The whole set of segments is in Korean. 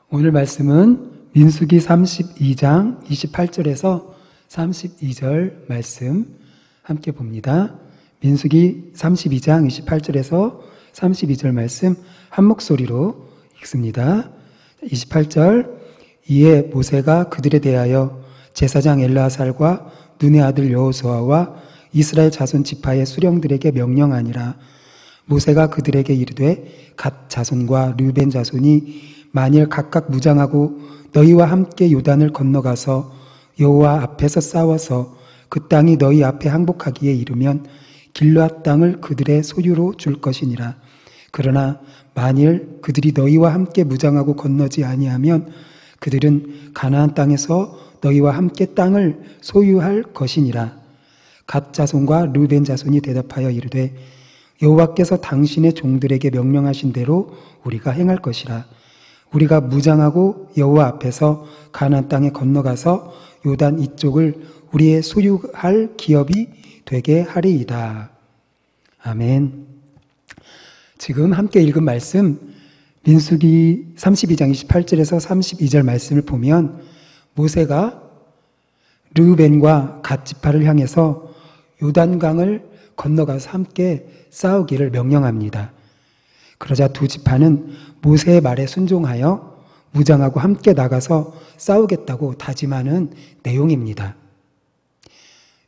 오늘 말씀은 민수기 32장 28절에서 32절 말씀 함께 봅니다. 민수기 32장 28절에서 32절 말씀 한 목소리로 읽습니다. 28절 이에 모세가 그들에 대하여 제사장 엘르아살과 눈의 아들 여호수아와 이스라엘 자손 지파의 수령들에게 명령하니라. 모세가 그들에게 이르되 갓 자손과 르벤 자손이 만일 각각 무장하고 너희와 함께 요단을 건너가서 여호와 앞에서 싸워서 그 땅이 너희 앞에 항복하기에 이르면 길르앗 땅을 그들의 소유로 줄 것이니라. 그러나 만일 그들이 너희와 함께 무장하고 건너지 아니하면 그들은 가나안 땅에서 너희와 함께 땅을 소유할 것이니라. 갓 자손과 르벤 자손이 대답하여 이르되 여호와께서 당신의 종들에게 명령하신 대로 우리가 행할 것이라. 우리가 무장하고 여호와 앞에서 가나안 땅에 건너가서 요단 이쪽을 우리의 소유할 기업이 되게 하리이다. 아멘. 지금 함께 읽은 말씀 민수기 32장 28절에서 32절 말씀을 보면 모세가 르우벤과 갓 지파를 향해서 요단강을 건너가서 함께 싸우기를 명령합니다. 그러자 두 지파는 모세의 말에 순종하여 무장하고 함께 나가서 싸우겠다고 다짐하는 내용입니다.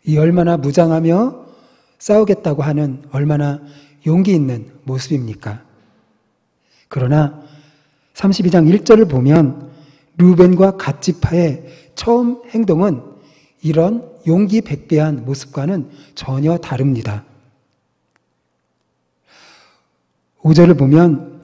이 얼마나 무장하며 싸우겠다고 하는 얼마나 용기 있는 모습입니까? 그러나 32장 1절을 보면 르우벤과 갓 지파의 처음 행동은 이런 용기 백배한 모습과는 전혀 다릅니다. 5절을 보면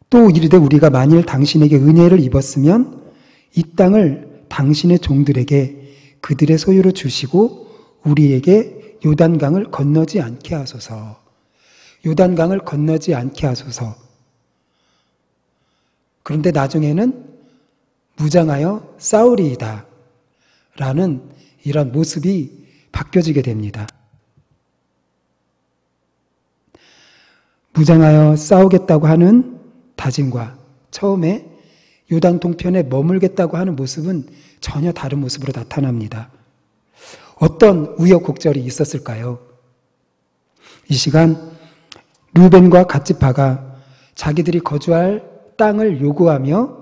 또 이르되 우리가 만일 당신에게 은혜를 입었으면 이 땅을 당신의 종들에게 그들의 소유로 주시고 우리에게 요단강을 건너지 않게 하소서. 요단강을 건너지 않게 하소서. 그런데 나중에는 무장하여 싸우리이다 라는 이런 모습이 바뀌어지게 됩니다. 무장하여 싸우겠다고 하는 다짐과 처음에 요단 동편에 머물겠다고 하는 모습은 전혀 다른 모습으로 나타납니다. 어떤 우여곡절이 있었을까요? 이 시간 르우벤과 갓 지파가 자기들이 거주할 땅을 요구하며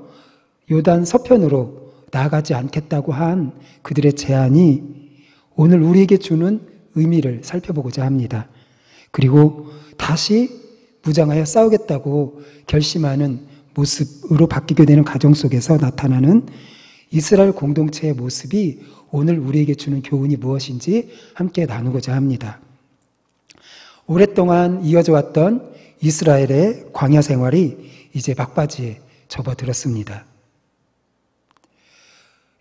요단 서편으로 나아가지 않겠다고 한 그들의 제안이 오늘 우리에게 주는 의미를 살펴보고자 합니다. 그리고 다시 무장하여 싸우겠다고 결심하는 모습으로 바뀌게 되는 과정 속에서 나타나는 이스라엘 공동체의 모습이 오늘 우리에게 주는 교훈이 무엇인지 함께 나누고자 합니다. 오랫동안 이어져 왔던 이스라엘의 광야 생활이 이제 막바지에 접어들었습니다.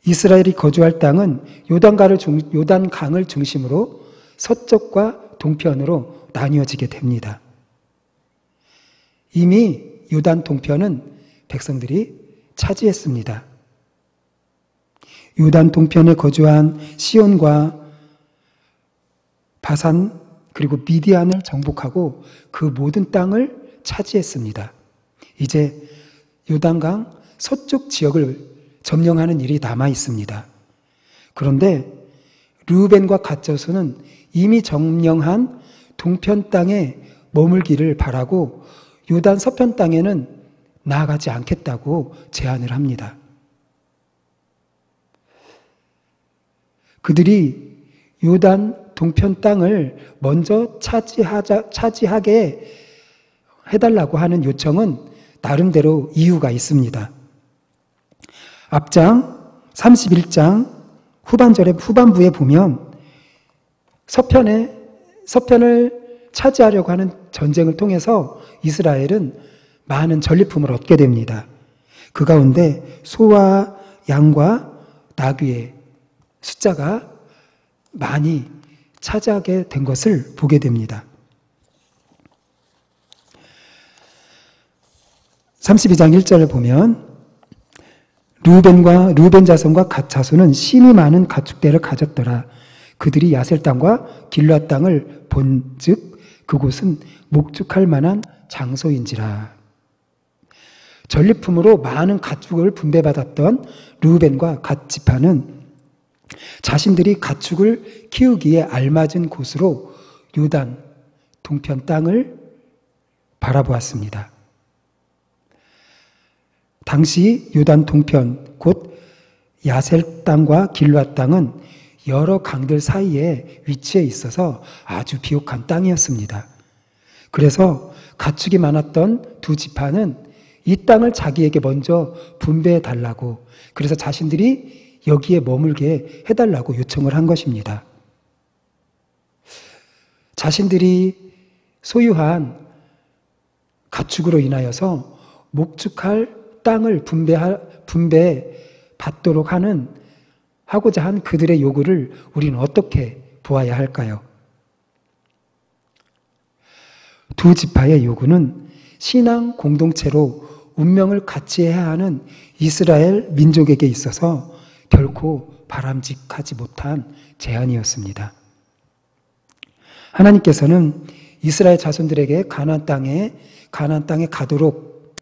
이스라엘이 거주할 땅은 요단강을 중심으로 서쪽과 동편으로 나뉘어지게 됩니다. 이미 요단 동편은 백성들이 차지했습니다. 요단 동편에 거주한 시온과 바산 그리고 미디안을 정복하고 그 모든 땅을 차지했습니다. 이제 요단강 서쪽 지역을 점령하는 일이 남아 있습니다. 그런데 르우벤과 갓 자손은 이미 점령한 동편 땅에 머물기를 바라고 요단 서편 땅에는 나아가지 않겠다고 제안을 합니다. 그들이 요단 동편 땅을 먼저 차지하게 해달라고 하는 요청은 나름대로 이유가 있습니다. 앞장 31장 후반부에 보면 서편을 차지하려고 하는 전쟁을 통해서 이스라엘은 많은 전리품을 얻게 됩니다. 그 가운데 소와 양과 나귀의 숫자가 많이 차지하게 된 것을 보게 됩니다. 32장 1절을 보면 르우벤 자손과 갓 자손은 심히 많은 가축대를 가졌더라. 그들이 야셀 땅과 길르앗 땅을 본즉 그곳은 목축할 만한 장소인지라. 전리품으로 많은 가축을 분배받았던 르우벤과 갓 지파는 자신들이 가축을 키우기에 알맞은 곳으로 요단 동편 땅을 바라보았습니다. 당시 요단 동편 곧 야셀 땅과 길르앗 땅은 여러 강들 사이에 위치해 있어서 아주 비옥한 땅이었습니다. 그래서 가축이 많았던 두 지파는 이 땅을 자기에게 먼저 분배해 달라고, 그래서 자신들이 여기에 머물게 해달라고 요청을 한 것입니다. 자신들이 소유한 가축으로 인하여서 목축할 땅을 분배받도록 하고자 한 그들의 요구를 우리는 어떻게 보아야 할까요? 두 지파의 요구는 신앙 공동체로 운명을 같이 해야 하는 이스라엘 민족에게 있어서 결코 바람직하지 못한 제안이었습니다. 하나님께서는 이스라엘 자손들에게 가나안 땅에 가도록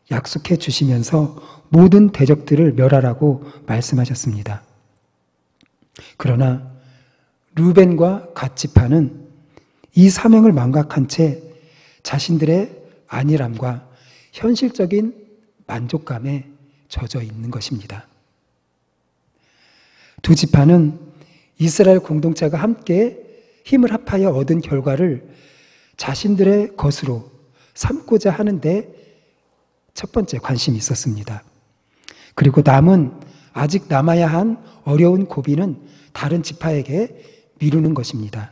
약속해 주시면서 모든 대적들을 멸하라고 말씀하셨습니다. 그러나 르우벤과 갓 지파는 이 사명을 망각한 채 자신들의 안일함과 현실적인 만족감에 젖어 있는 것입니다. 두 지파는 이스라엘 공동체가 함께 힘을 합하여 얻은 결과를 자신들의 것으로 삼고자 하는데 첫 번째 관심이 있었습니다. 그리고 아직 남아야 한 어려운 고비는 다른 지파에게 미루는 것입니다.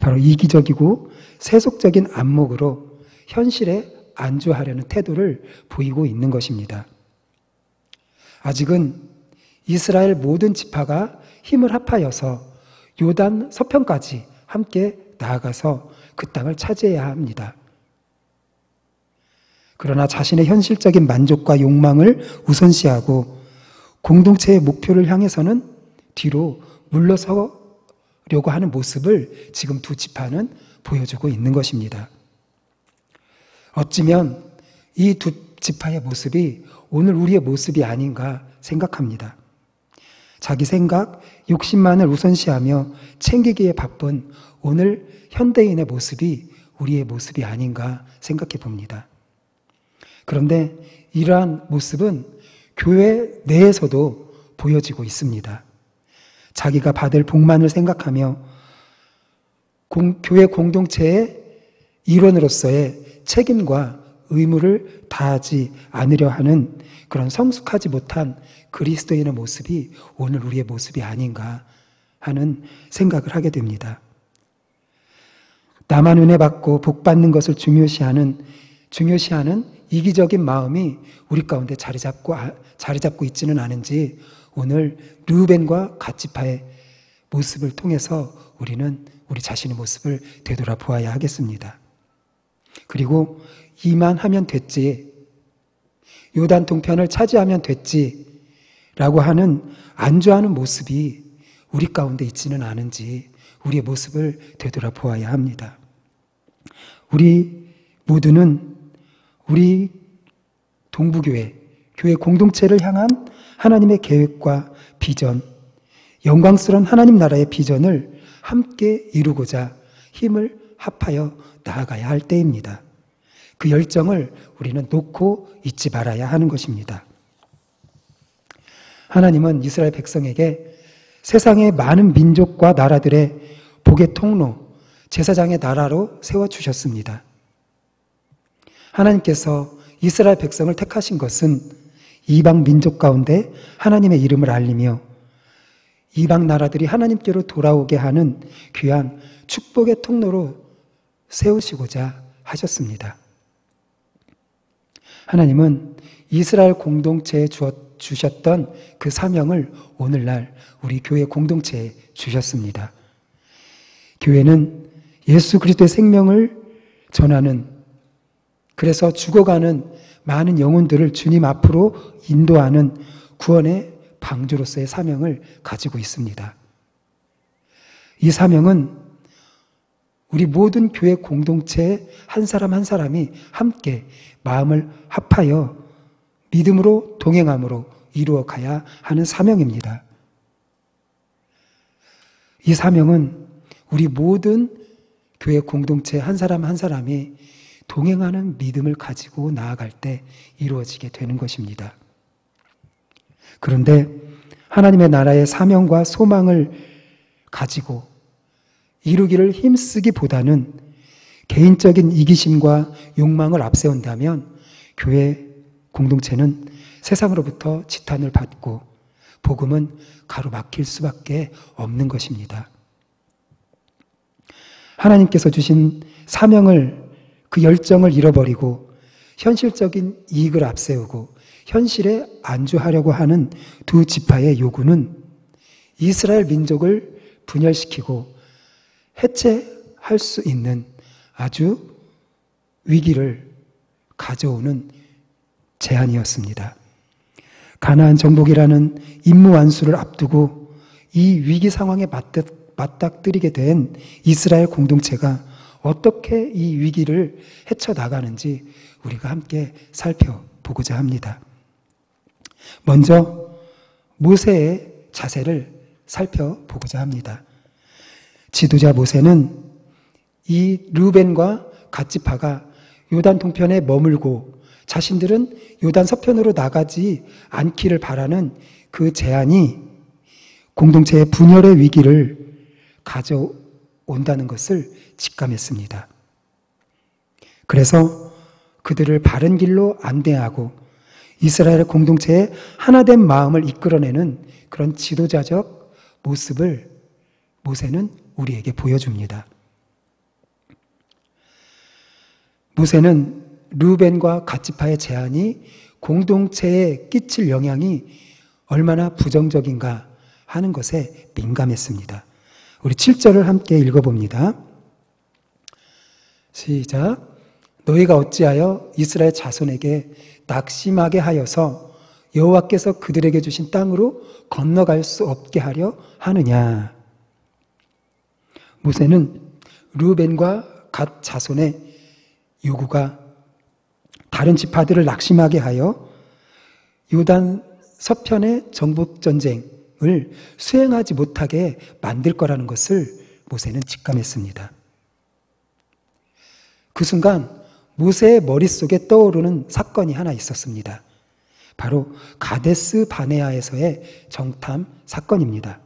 바로 이기적이고 세속적인 안목으로 현실에 안주하려는 태도를 보이고 있는 것입니다. 아직은 이스라엘 모든 지파가 힘을 합하여서 요단 서편까지 함께 나아가서 그 땅을 차지해야 합니다. 그러나 자신의 현실적인 만족과 욕망을 우선시하고 공동체의 목표를 향해서는 뒤로 물러서려고 하는 모습을 지금 두 지파는 보여주고 있는 것입니다. 어찌면 이 두 지파의 모습이 오늘 우리의 모습이 아닌가 생각합니다. 자기 생각, 욕심만을 우선시하며 챙기기에 바쁜 오늘 현대인의 모습이 우리의 모습이 아닌가 생각해 봅니다. 그런데 이러한 모습은 교회 내에서도 보여지고 있습니다. 자기가 받을 복만을 생각하며 교회 공동체의 일원으로서의 책임과 의무를 다하지 않으려 하는 그런 성숙하지 못한 그리스도인의 모습이 오늘 우리의 모습이 아닌가 하는 생각을 하게 됩니다. 나만 은혜 받고 복 받는 것을 중요시하는 이기적인 마음이 우리 가운데 자리 잡고 있지는 않은지 오늘 르우벤과 갓 지파의 모습을 통해서 우리는 우리 자신의 모습을 되돌아보아야 하겠습니다. 그리고 이만 하면 됐지, 요단 동편을 차지하면 됐지 라고 하는 안주하는 모습이 우리 가운데 있지는 않은지 우리의 모습을 되돌아보아야 합니다. 우리 모두는 우리 동부교회, 교회 공동체를 향한 하나님의 계획과 비전, 영광스러운 하나님 나라의 비전을 함께 이루고자 힘을 합하여 나아가야 할 때입니다. 그 열정을 우리는 놓고 잊지 말아야 하는 것입니다. 하나님은 이스라엘 백성에게 세상의 많은 민족과 나라들의 복의 통로, 제사장의 나라로 세워주셨습니다. 하나님께서 이스라엘 백성을 택하신 것은 이방 민족 가운데 하나님의 이름을 알리며 이방 나라들이 하나님께로 돌아오게 하는 귀한 축복의 통로로 세우시고자 하셨습니다. 하나님은 이스라엘 공동체에 주셨던 그 사명을 오늘날 우리 교회 공동체에 주셨습니다. 교회는 예수 그리스도의 생명을 전하는, 그래서 죽어가는 많은 영혼들을 주님 앞으로 인도하는 구원의 방주로서의 사명을 가지고 있습니다. 이 사명은 우리 모든 교회 공동체 한 사람 한 사람이 함께 마음을 합하여 믿음으로 동행함으로 이루어가야 하는 사명입니다. 이 사명은 우리 모든 교회 공동체 한 사람 한 사람이 동행하는 믿음을 가지고 나아갈 때 이루어지게 되는 것입니다. 그런데 하나님의 나라의 사명과 소망을 가지고 이루기를 힘쓰기보다는 개인적인 이기심과 욕망을 앞세운다면 교회 공동체는 세상으로부터 지탄을 받고 복음은 가로막힐 수밖에 없는 것입니다. 하나님께서 주신 사명을, 그 열정을 잃어버리고 현실적인 이익을 앞세우고 현실에 안주하려고 하는 두 지파의 요구는 이스라엘 민족을 분열시키고 해체할 수 있는 아주 위기를 가져오는 제안이었습니다. 가나안 정복이라는 임무 완수를 앞두고 이 위기 상황에 맞닥뜨리게 된 이스라엘 공동체가 어떻게 이 위기를 헤쳐나가는지 우리가 함께 살펴보고자 합니다. 먼저 모세의 자세를 살펴보고자 합니다. 지도자 모세는 이 르우벤과 갓지파가 요단 동편에 머물고 자신들은 요단 서편으로 나가지 않기를 바라는 그 제안이 공동체의 분열의 위기를 가져온다는 것을 직감했습니다. 그래서 그들을 바른 길로 안내하고 이스라엘 공동체의 하나된 마음을 이끌어내는 그런 지도자적 모습을 모세는 우리에게 보여줍니다. 모세는 르우벤과 갓지파의 제안이 공동체에 끼칠 영향이 얼마나 부정적인가 하는 것에 민감했습니다. 우리 7절을 함께 읽어봅니다. 시작. 너희가 어찌하여 이스라엘 자손에게 낙심하게 하여서 여호와께서 그들에게 주신 땅으로 건너갈 수 없게 하려 하느냐. 모세는 르우벤과 갓 자손의 요구가 다른 지파들을 낙심하게 하여 요단 서편의 정복전쟁을 수행하지 못하게 만들 거라는 것을 모세는 직감했습니다. 그 순간 모세의 머릿속에 떠오르는 사건이 하나 있었습니다. 바로 가데스 바네아에서의 정탐 사건입니다.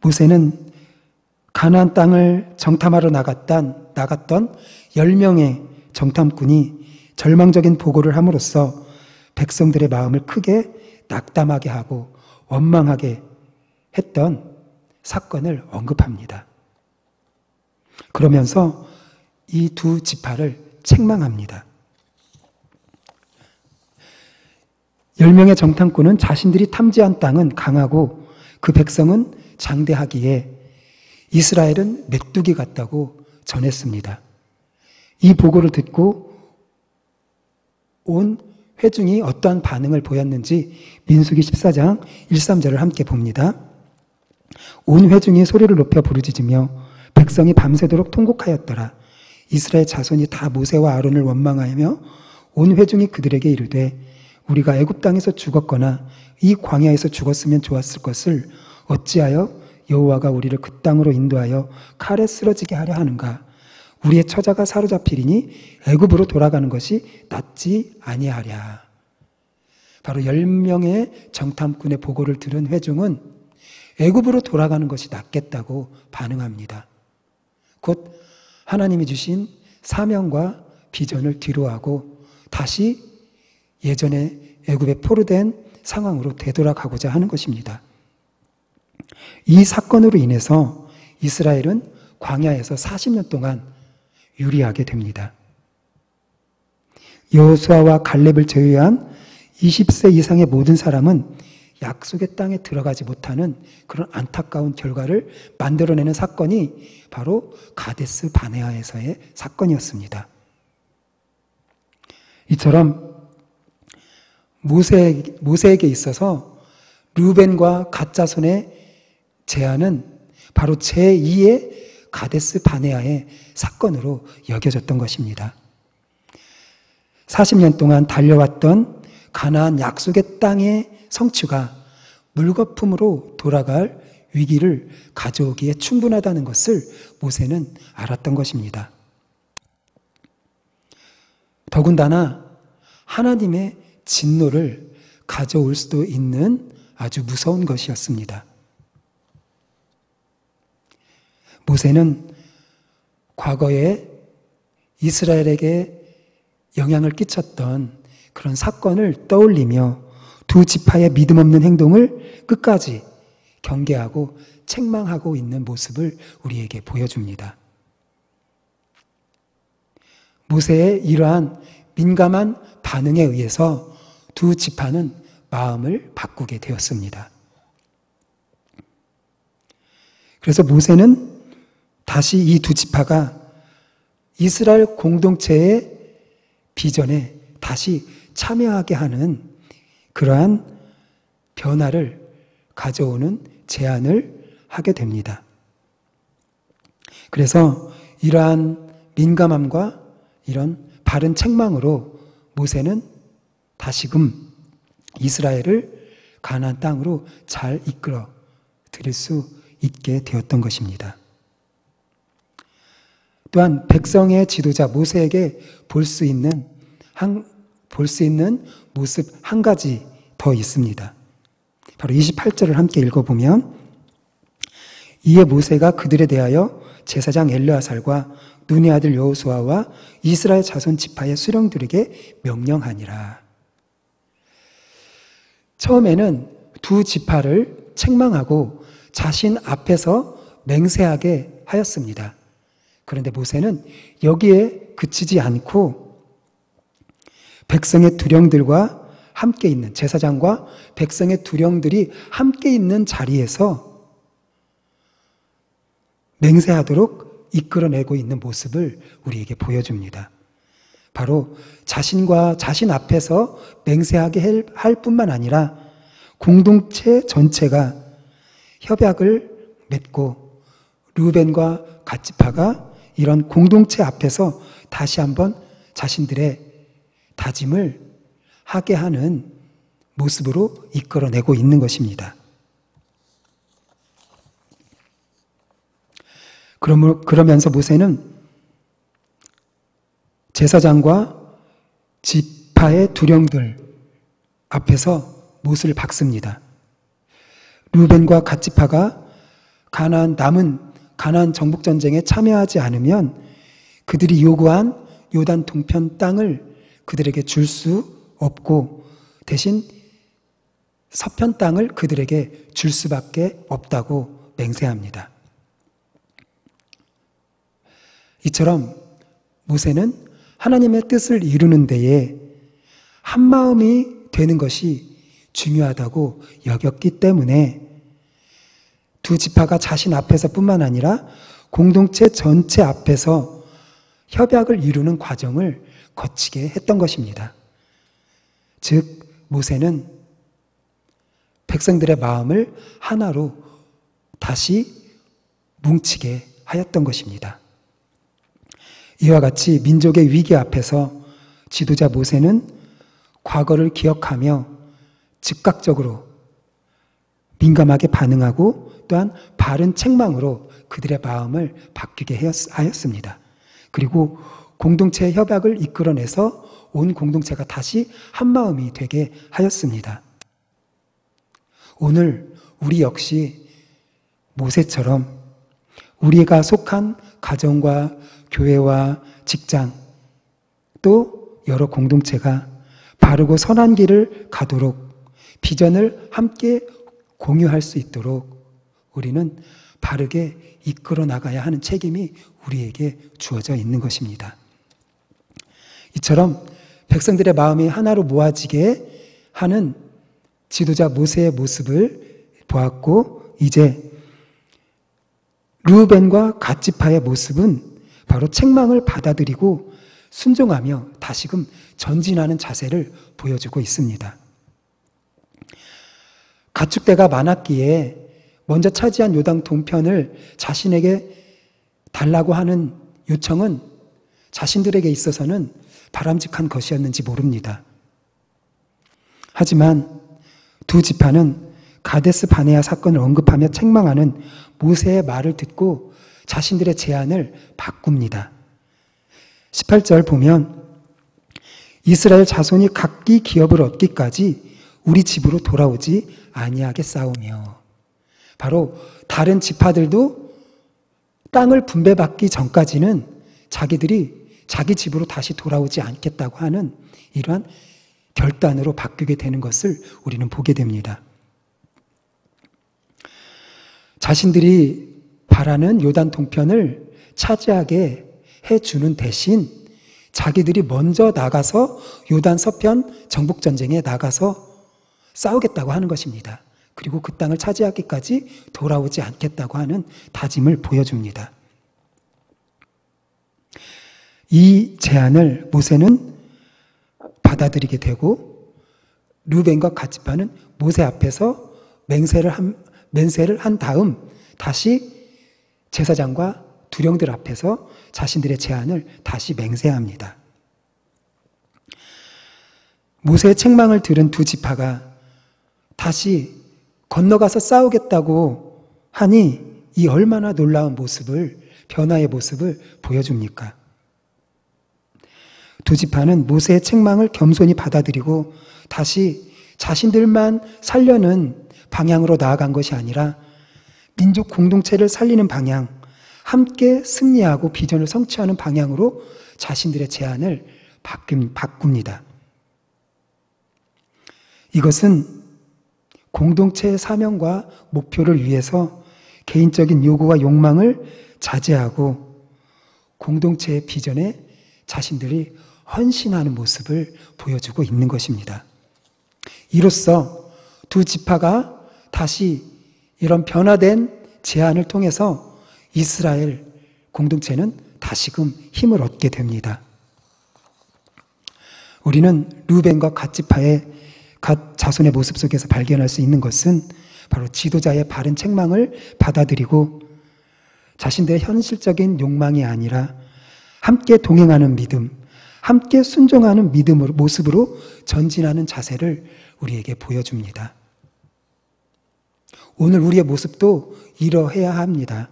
모세는 가나안 땅을 정탐하러 나갔던 10명의 정탐꾼이 절망적인 보고를 함으로써 백성들의 마음을 크게 낙담하게 하고 원망하게 했던 사건을 언급합니다. 그러면서 이 두 지파를 책망합니다. 10명의 정탐꾼은 자신들이 탐지한 땅은 강하고 그 백성은 장대하기에 이스라엘은 메뚜기 같다고 전했습니다. 이 보고를 듣고 온 회중이 어떠한 반응을 보였는지 민수기 14장 1, 3절을 함께 봅니다. 온 회중이 소리를 높여 부르짖으며 백성이 밤새도록 통곡하였더라. 이스라엘 자손이 다 모세와 아론을 원망하며 온 회중이 그들에게 이르되 우리가 애굽 땅에서 죽었거나 이 광야에서 죽었으면 좋았을 것을 어찌하여 여호와가 우리를 그 땅으로 인도하여 칼에 쓰러지게 하려 하는가. 우리의 처자가 사로잡히리니 애굽으로 돌아가는 것이 낫지 아니하랴. 바로 10명의 정탐꾼의 보고를 들은 회중은 애굽으로 돌아가는 것이 낫겠다고 반응합니다. 곧 하나님이 주신 사명과 비전을 뒤로하고 다시 예전에 애굽에 포로된 상황으로 되돌아가고자 하는 것입니다. 이 사건으로 인해서 이스라엘은 광야에서 40년 동안 유리하게 됩니다. 여호수아와 갈렙을 제외한 20세 이상의 모든 사람은 약속의 땅에 들어가지 못하는 그런 안타까운 결과를 만들어내는 사건이 바로 가데스 바네아에서의 사건이었습니다. 이처럼 모세에게 있어서 르우벤과 갓 자손의 제안은 바로 제2의 가데스 바네아의 사건으로 여겨졌던 것입니다. 40년 동안 달려왔던 가나안 약속의 땅의 성취가 물거품으로 돌아갈 위기를 가져오기에 충분하다는 것을 모세는 알았던 것입니다. 더군다나 하나님의 진노를 가져올 수도 있는 아주 무서운 것이었습니다. 모세는 과거에 이스라엘에게 영향을 끼쳤던 그런 사건을 떠올리며 두 지파의 믿음 없는 행동을 끝까지 경계하고 책망하고 있는 모습을 우리에게 보여줍니다. 모세의 이러한 민감한 반응에 의해서 두 지파는 마음을 바꾸게 되었습니다. 그래서 모세는 다시 이 두 지파가 이스라엘 공동체의 비전에 다시 참여하게 하는 그러한 변화를 가져오는 제안을 하게 됩니다. 그래서 이러한 민감함과 이런 바른 책망으로 모세는 다시금 이스라엘을 가나안 땅으로 잘 이끌어 드릴 수 있게 되었던 것입니다. 또한 백성의 지도자 모세에게 볼 수 있는 모습 한 가지 더 있습니다. 바로 28절을 함께 읽어보면 이에 모세가 그들에 대하여 제사장 엘르아살과 눈의 아들 여호수아와 이스라엘 자손 지파의 수령들에게 명령하니라. 처음에는 두 지파를 책망하고 자신 앞에서 맹세하게 하였습니다. 그런데 모세는 여기에 그치지 않고 백성의 두령들과 함께 있는 제사장과 백성의 두령들이 함께 있는 자리에서 맹세하도록 이끌어내고 있는 모습을 우리에게 보여줍니다. 바로 자신과 자신 앞에서 맹세하게 할 뿐만 아니라 공동체 전체가 협약을 맺고 르우벤과 갓지파가 이런 공동체 앞에서 다시 한번 자신들의 다짐을 하게 하는 모습으로 이끌어내고 있는 것입니다. 그러면서 모세는 제사장과 지파의 두령들 앞에서 못을 박습니다. 르우벤과 갓지파가 남은 가나안 정복전쟁에 참여하지 않으면 그들이 요구한 요단 동편 땅을 그들에게 줄 수 없고 대신 서편 땅을 그들에게 줄 수밖에 없다고 맹세합니다. 이처럼 모세는 하나님의 뜻을 이루는 데에 한마음이 되는 것이 중요하다고 여겼기 때문에 두 지파가 자신 앞에서뿐만 아니라 공동체 전체 앞에서 협약을 이루는 과정을 거치게 했던 것입니다. 즉 모세는 백성들의 마음을 하나로 다시 뭉치게 하였던 것입니다. 이와 같이 민족의 위기 앞에서 지도자 모세는 과거를 기억하며 즉각적으로 민감하게 반응하고 또한 바른 책망으로 그들의 마음을 바뀌게 하였습니다. 그리고 공동체의 협약을 이끌어내서 온 공동체가 다시 한마음이 되게 하였습니다. 오늘 우리 역시 모세처럼 우리가 속한 가정과 교회와 직장 또 여러 공동체가 바르고 선한 길을 가도록 비전을 함께 공유할 수 있도록 우리는 바르게 이끌어 나가야 하는 책임이 우리에게 주어져 있는 것입니다. 이처럼 백성들의 마음이 하나로 모아지게 하는 지도자 모세의 모습을 보았고 이제 르우벤과 갓지파의 모습은 바로 책망을 받아들이고 순종하며 다시금 전진하는 자세를 보여주고 있습니다. 가축대가 많았기에 먼저 차지한 요단 동편을 자신에게 달라고 하는 요청은 자신들에게 있어서는 바람직한 것이었는지 모릅니다. 하지만 두 지파는 가데스 바네아 사건을 언급하며 책망하는 모세의 말을 듣고 자신들의 제안을 바꿉니다. 18절 보면 이스라엘 자손이 각기 기업을 얻기까지 우리 집으로 돌아오지 아니하겠사오며, 바로 다른 지파들도 땅을 분배받기 전까지는 자기들이 자기 집으로 다시 돌아오지 않겠다고 하는 이러한 결단으로 바뀌게 되는 것을 우리는 보게 됩니다. 자신들이 바라는 요단 동편을 차지하게 해주는 대신 자기들이 먼저 나가서 요단 서편 정복전쟁에 나가서 싸우겠다고 하는 것입니다. 그리고 그 땅을 차지하기까지 돌아오지 않겠다고 하는 다짐을 보여줍니다. 이 제안을 모세는 받아들이게 되고 르벤과 갓지파는 모세 앞에서 맹세를 한 다음 다시 제사장과 두령들 앞에서 자신들의 제안을 다시 맹세합니다. 모세의 책망을 들은 두 지파가 다시 건너가서 싸우겠다고 하니 이 얼마나 놀라운 모습을, 변화의 모습을 보여줍니까? 두 지파는 모세의 책망을 겸손히 받아들이고 다시 자신들만 살려는 방향으로 나아간 것이 아니라 민족 공동체를 살리는 방향, 함께 승리하고 비전을 성취하는 방향으로 자신들의 제안을 바꿉니다. 이것은 공동체의 사명과 목표를 위해서 개인적인 요구와 욕망을 자제하고 공동체의 비전에 자신들이 헌신하는 모습을 보여주고 있는 것입니다. 이로써 두 지파가 다시 이런 변화된 제안을 통해서 이스라엘 공동체는 다시금 힘을 얻게 됩니다. 우리는 르벤과 갓 지파의 갓 자손의 모습 속에서 발견할 수 있는 것은 바로 지도자의 바른 책망을 받아들이고 자신들의 현실적인 욕망이 아니라 함께 동행하는 믿음, 함께 순종하는 믿음으로 모습으로 전진하는 자세를 우리에게 보여줍니다. 오늘 우리의 모습도 이러해야 합니다.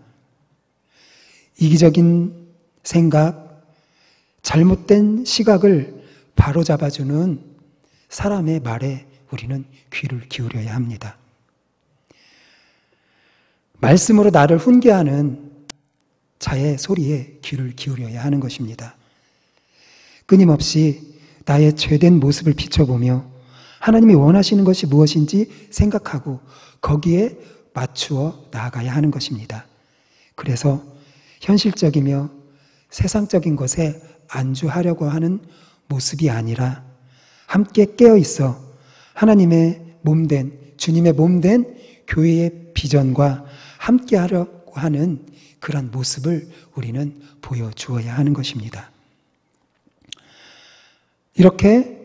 이기적인 생각, 잘못된 시각을 바로잡아주는 사람의 말에 우리는 귀를 기울여야 합니다. 말씀으로 나를 훈계하는 자의 소리에 귀를 기울여야 하는 것입니다. 끊임없이 나의 죄된 모습을 비춰보며 하나님이 원하시는 것이 무엇인지 생각하고 거기에 맞추어 나아가야 하는 것입니다. 그래서 현실적이며 세상적인 것에 안주하려고 하는 모습이 아니라 함께 깨어있어 하나님의 몸된, 주님의 몸된 교회의 비전과 함께 하려고 하는 그런 모습을 우리는 보여주어야 하는 것입니다. 이렇게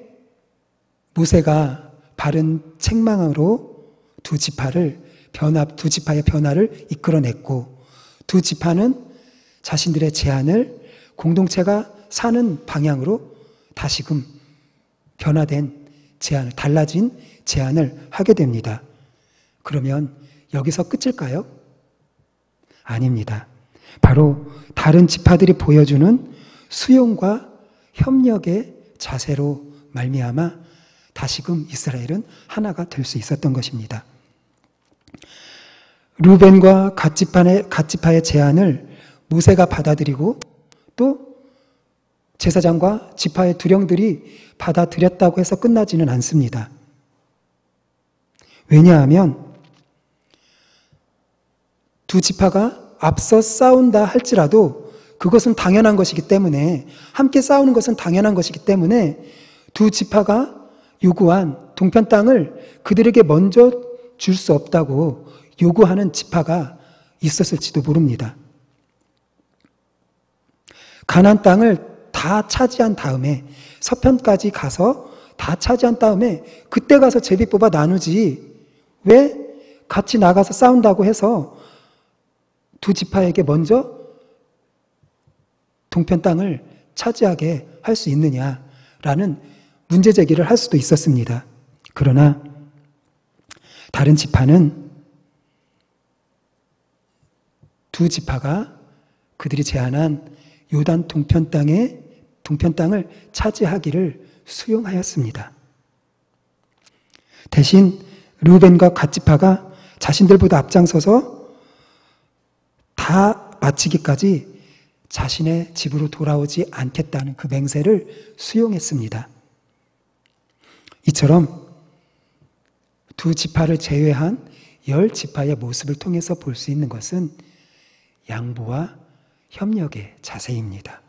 모세가 바른 책망으로 두 지파의 변화를 이끌어냈고 두 지파는 자신들의 제안을 공동체가 사는 방향으로 다시금 변화된 제안을, 달라진 제안을 하게 됩니다. 그러면 여기서 끝일까요? 아닙니다. 바로 다른 지파들이 보여주는 수용과 협력의 자세로 말미암아 다시금 이스라엘은 하나가 될 수 있었던 것입니다. 르벤과 갓 지파의 제안을 모세가 받아들이고 또 제사장과 지파의 두령들이 받아들였다고 해서 끝나지는 않습니다. 왜냐하면 두 지파가 앞서 싸운다 할지라도 그것은 당연한 것이기 때문에, 함께 싸우는 것은 당연한 것이기 때문에 두 지파가 요구한 동편 땅을 그들에게 먼저 줄 수 없다고 요구하는 지파가 있었을지도 모릅니다. 가나안 땅을 다 차지한 다음에, 서편까지 가서 다 차지한 다음에 그때 가서 제비 뽑아 나누지 왜 같이 나가서 싸운다고 해서 두 지파에게 먼저 동편 땅을 차지하게 할 수 있느냐라는 문제 제기를 할 수도 있었습니다. 그러나 다른 지파는 두 지파가 그들이 제안한 요단 동편 땅을 차지하기를 수용하였습니다. 대신 르우벤과 갓 지파가 자신들보다 앞장서서 다 마치기까지 자신의 집으로 돌아오지 않겠다는 그 맹세를 수용했습니다. 이처럼 두 지파를 제외한 10지파의 모습을 통해서 볼 수 있는 것은 양보와 협력의 자세입니다.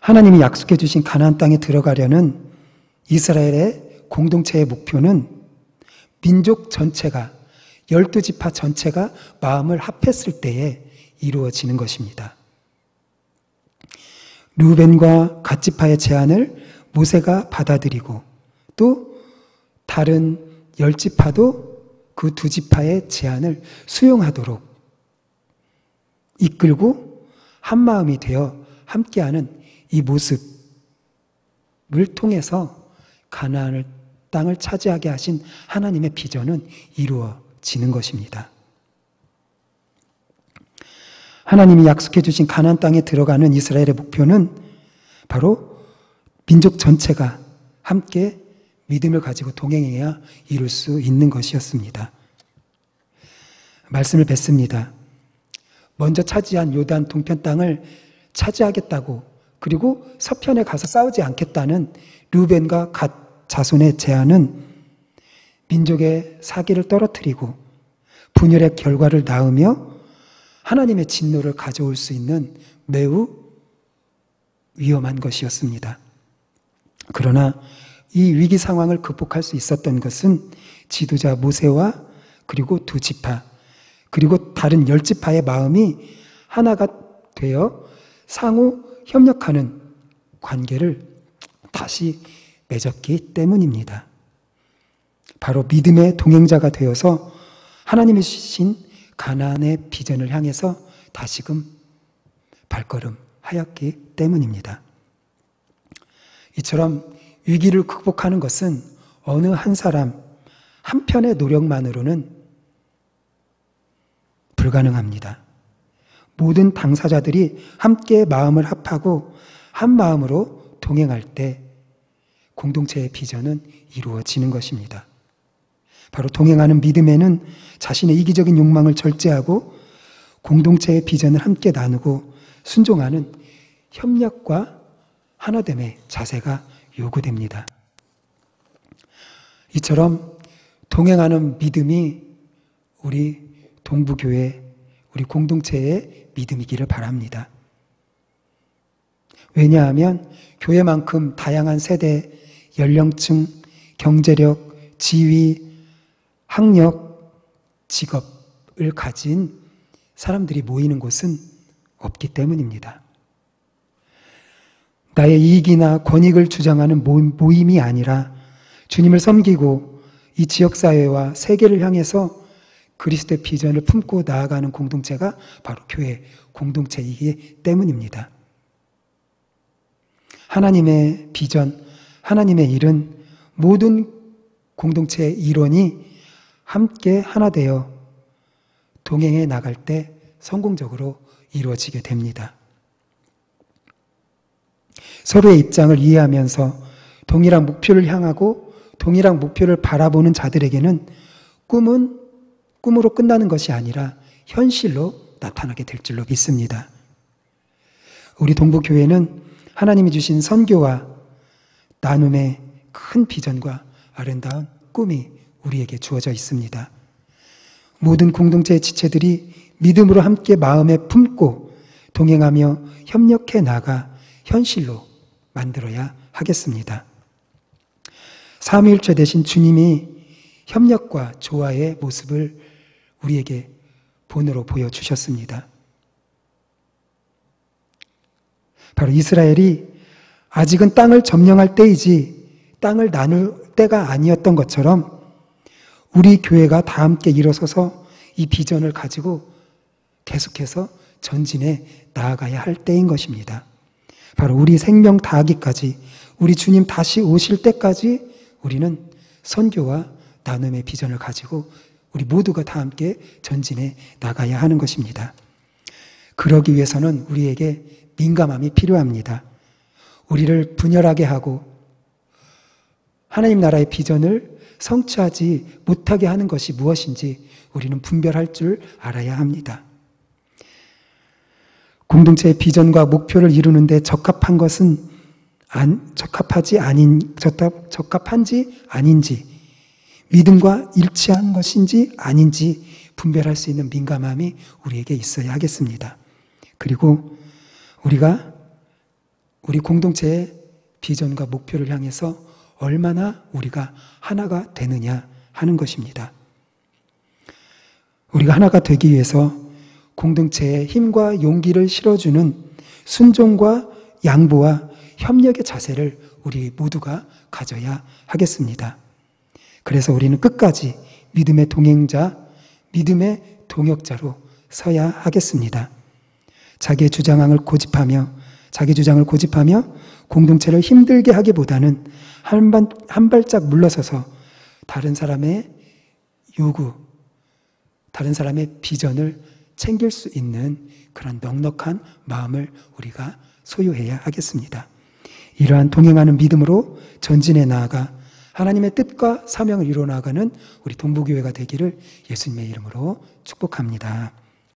하나님이 약속해 주신 가나안 땅에 들어가려는 이스라엘의 공동체의 목표는 민족 전체가 12지파 전체가 마음을 합했을 때에 이루어지는 것입니다. 르우벤과 갓 지파의 제안을 모세가 받아들이고 또 다른 10지파도 그 두 지파의 제안을 수용하도록 이끌고 한마음이 되어 함께하는 이 모습을 통해서 가나안 땅을 차지하게 하신 하나님의 비전은 이루어지는 것입니다. 하나님이 약속해 주신 가나안 땅에 들어가는 이스라엘의 목표는 바로 민족 전체가 함께 믿음을 가지고 동행해야 이룰 수 있는 것이었습니다. 말씀을 뵙습니다. 먼저 차지한 요단 동편 땅을 차지하겠다고 그리고 서편에 가서 싸우지 않겠다는 르우벤과 갓 자손의 제안은 민족의 사기를 떨어뜨리고 분열의 결과를 낳으며 하나님의 진노를 가져올 수 있는 매우 위험한 것이었습니다. 그러나 이 위기 상황을 극복할 수 있었던 것은 지도자 모세와 그리고 두 지파 그리고 다른 10지파의 마음이 하나가 되어 상호 협력하는 관계를 다시 맺었기 때문입니다. 바로 믿음의 동행자가 되어서 하나님이 주신 가나안의 비전을 향해서 다시금 발걸음하였기 때문입니다. 이처럼 위기를 극복하는 것은 어느 한 사람 한편의 노력만으로는 불가능합니다. 모든 당사자들이 함께 마음을 합하고 한 마음으로 동행할 때 공동체의 비전은 이루어지는 것입니다. 바로 동행하는 믿음에는 자신의 이기적인 욕망을 절제하고 공동체의 비전을 함께 나누고 순종하는 협력과 하나됨의 자세가 요구됩니다. 이처럼 동행하는 믿음이 우리 동부교회, 우리 공동체의 믿음이기를 바랍니다. 왜냐하면 교회만큼 다양한 세대, 연령층, 경제력, 지위, 학력, 직업을 가진 사람들이 모이는 곳은 없기 때문입니다. 나의 이익이나 권익을 주장하는 모임이 아니라 주님을 섬기고 이 지역사회와 세계를 향해서 그리스도의 비전을 품고 나아가는 공동체가 바로 교회 공동체이기 때문입니다. 하나님의 비전, 하나님의 일은 모든 공동체의 일원이 함께 하나 되어 동행해 나갈 때 성공적으로 이루어지게 됩니다. 서로의 입장을 이해하면서 동일한 목표를 향하고 동일한 목표를 바라보는 자들에게는 꿈은 꿈으로 끝나는 것이 아니라 현실로 나타나게 될 줄로 믿습니다. 우리 동부교회는 하나님이 주신 선교와 나눔의 큰 비전과 아름다운 꿈이 우리에게 주어져 있습니다. 모든 공동체의 지체들이 믿음으로 함께 마음에 품고 동행하며 협력해 나가 현실로 만들어야 하겠습니다. 삼위일체 되신 주님이 협력과 조화의 모습을 우리에게 본으로 보여주셨습니다. 바로 이스라엘이 아직은 땅을 점령할 때이지 땅을 나눌 때가 아니었던 것처럼 우리 교회가 다 함께 일어서서 이 비전을 가지고 계속해서 전진해 나아가야 할 때인 것입니다. 바로 우리 생명 다하기까지, 우리 주님 다시 오실 때까지 우리는 선교와 나눔의 비전을 가지고 우리 모두가 다 함께 전진해 나가야 하는 것입니다. 그러기 위해서는 우리에게 민감함이 필요합니다. 우리를 분열하게 하고 하나님 나라의 비전을 성취하지 못하게 하는 것이 무엇인지 우리는 분별할 줄 알아야 합니다. 공동체의 비전과 목표를 이루는데 적합한 것은 적합한지 아닌지, 믿음과 일치한 것인지 아닌지 분별할 수 있는 민감함이 우리에게 있어야 하겠습니다. 그리고 우리 공동체의 비전과 목표를 향해서 얼마나 우리가 하나가 되느냐 하는 것입니다. 우리가 하나가 되기 위해서 공동체에 힘과 용기를 실어주는 순종과 양보와 협력의 자세를 우리 모두가 가져야 하겠습니다. 그래서 우리는 끝까지 믿음의 동행자, 믿음의 동역자로 서야 하겠습니다. 자기 주장을 고집하며 공동체를 힘들게 하기보다는 한 발짝 물러서서 다른 사람의 요구, 다른 사람의 비전을 챙길 수 있는 그런 넉넉한 마음을 우리가 소유해야 하겠습니다. 이러한 동행하는 믿음으로 전진해 나아가 하나님의 뜻과 사명을 이루어 나가는 우리 동부교회가 되기를 예수님의 이름으로 축복합니다.